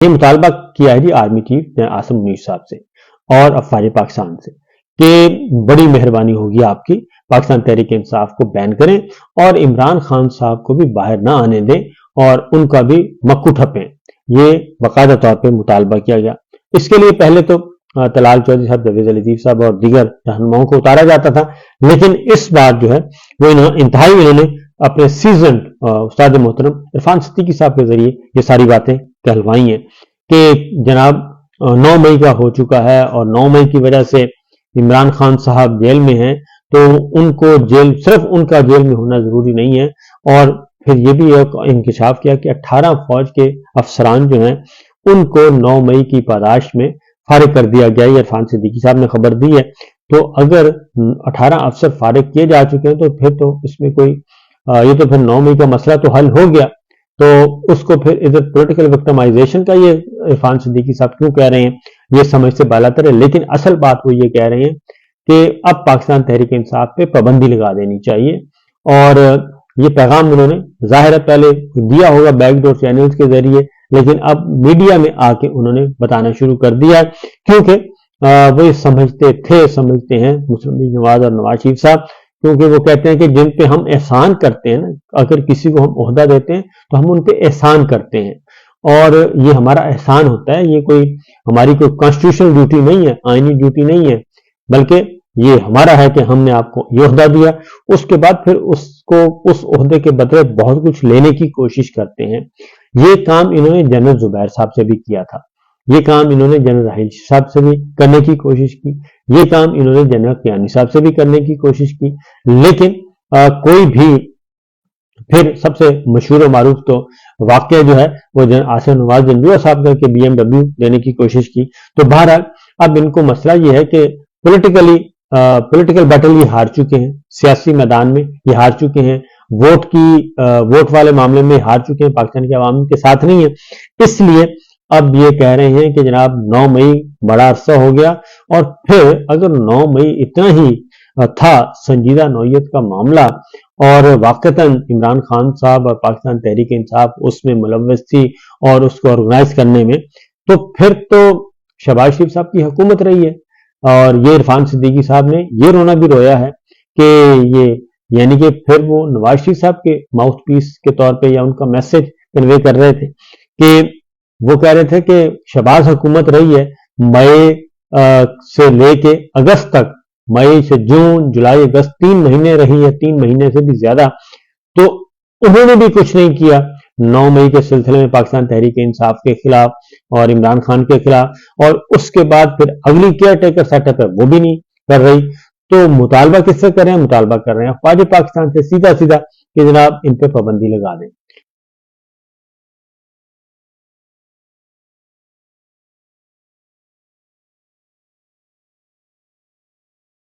یہ مطالبہ کیا ہے جی army chief general Asim Munir صاحب سے اور افواج پاکستان سے کہ بڑی مہربانی ہوگی آپ کی، پاکستان تحریک انصاف کو بین کریں اور عمران خان صاحب کو بھی باہر نہ آنے دیں اور ان کا بھی مکو ٹھپیں۔ یہ باقاعدہ طور پہ مطالبہ کیا گیا۔ اس کے لیے پہلے تو طلال چودھری صاحب، جاوید علی لطیف صاحب اور دیگر رہنماؤں کو اتارا جاتا تھا، لیکن اس بار جو ہے وہ انہوں نے اپنے سیزنڈ استاد محترم عرفان صدیقی صاحب کے ذریعے یہ ساری باتیں کہلوائی ہیں کہ جناب 9 مئی کا ہو چکا ہے اور 9 مئی کی وجہ سے عمران خان صاحب جیل میں ہیں، تو ان کو جیل، صرف ان کا جیل میں ہونا ضروری نہیں ہے۔ اور پھر یہ بھی ایک انکشاف کیا کہ 18 فوج کے افسران جو ہیں ان کو 9 مئی کی پاداش میں فارغ کر دیا گیا۔ یہ عرفان صدیقی صاحب نے خبر دی ہے۔ تو اگر 18 افسر فارغ کیے جا چکے ہیں تو پھر تو اس میں کوئی یہ تو پھر 9 مئی کا مسئلہ تو حل ہو گیا، تو اس کو پھر ادھر پولیٹیکل وکٹمائزیشن کا یہ عرفان صدیقی صاحب کیوں کہہ رہے ہیں، یہ سمجھ سے بالاتر ہے۔ لیکن اصل بات وہ یہ کہہ رہے ہیں کہ اب پاکستان تحریک انصاف پہ پابندی لگا دینی چاہیے، اور یہ پیغام انہوں نے ظاہر ہے پہلے دیا ہوگا بیک ڈور چینلز کے ذریعے، لیکن اب میڈیا میں آ کے انہوں نے بتانا شروع کر دیا، کیونکہ وہ سمجھتے ہیں مسلم لیگ نواز اور نواز شریف صاحب، کیونکہ وہ کہتے ہیں کہ جن پہ ہم احسان کرتے ہیں نا، اگر کسی کو ہم عہدہ دیتے ہیں تو ہم ان پہ احسان کرتے ہیں، اور یہ ہمارا احسان ہوتا ہے، یہ کوئی ہماری کوئی کانسٹیٹیوشنل ڈیوٹی نہیں ہے، آئینی ڈیوٹی نہیں ہے، بلکہ یہ ہمارا ہے کہ ہم نے آپ کو یہ عہدہ دیا، اس کے بعد پھر اس کو اس عہدے کے بدلے بہت کچھ لینے کی کوشش کرتے ہیں۔ یہ کام انہوں نے جنرل زبیر صاحب سے بھی کیا تھا، یہ کام انہوں نے جنرل راحیل صاحب سے بھی کرنے کی کوشش کی، یہ کام انہوں نے جنرل قیانی صاحب سے بھی کرنے کی کوشش کی، لیکن کوئی بھی پھر سب سے مشہور و معروف تو واقعہ جو ہے وہ آصف نواز جنجوعہ صاحب کر کے BMW دینے کی کوشش کی۔ تو بہرحال اب ان کو مسئلہ یہ ہے کہ پولیٹیکل بیٹل یہ ہار چکے ہیں، سیاسی میدان میں یہ ہار چکے ہیں، ووٹ والے معاملے میں ہار چکے ہیں، پاکستان کے عوام کے ساتھ نہیں ہے، اس لیے اب یہ کہہ رہے ہیں کہ جناب 9 مئی بڑا عرصہ ہو گیا، اور پھر اگر 9 مئی اتنا ہی تھا سنجیدہ نوعیت کا معاملہ اور واقعتاً عمران خان صاحب اور پاکستان تحریک انصاف اس میں ملوث تھی اور اس کو آرگنائز کرنے میں، تو پھر تو شہباز شریف صاحب کی حکومت رہی ہے، اور یہ عرفان صدیقی صاحب نے یہ رونا بھی رویا ہے کہ یہ یعنی کہ پھر وہ نواز شریف صاحب کے ماؤتھ پیس کے طور پہ یا ان کا میسج کنوے کر رہے تھے کہ وہ کہہ رہے تھے کہ شہباز حکومت رہی ہے مئی سے لے کے اگست تک، مئی سے جون جولائی اگست 3 مہینے رہی ہے، 3 مہینے سے بھی زیادہ، تو انہوں نے بھی کچھ نہیں کیا 9 مئی کے سلسلے میں پاکستان تحریک انصاف کے خلاف اور عمران خان کے خلاف، اور اس کے بعد پھر اگلی کیئر ٹیکر سیٹ اپ ہے وہ بھی نہیں کر رہی۔ تو مطالبہ کس سے کر رہے ہیں؟ مطالبہ کر رہے ہیں افواج پاکستان سے سیدھا کہ جناب ان پہ پابندی لگا دیں۔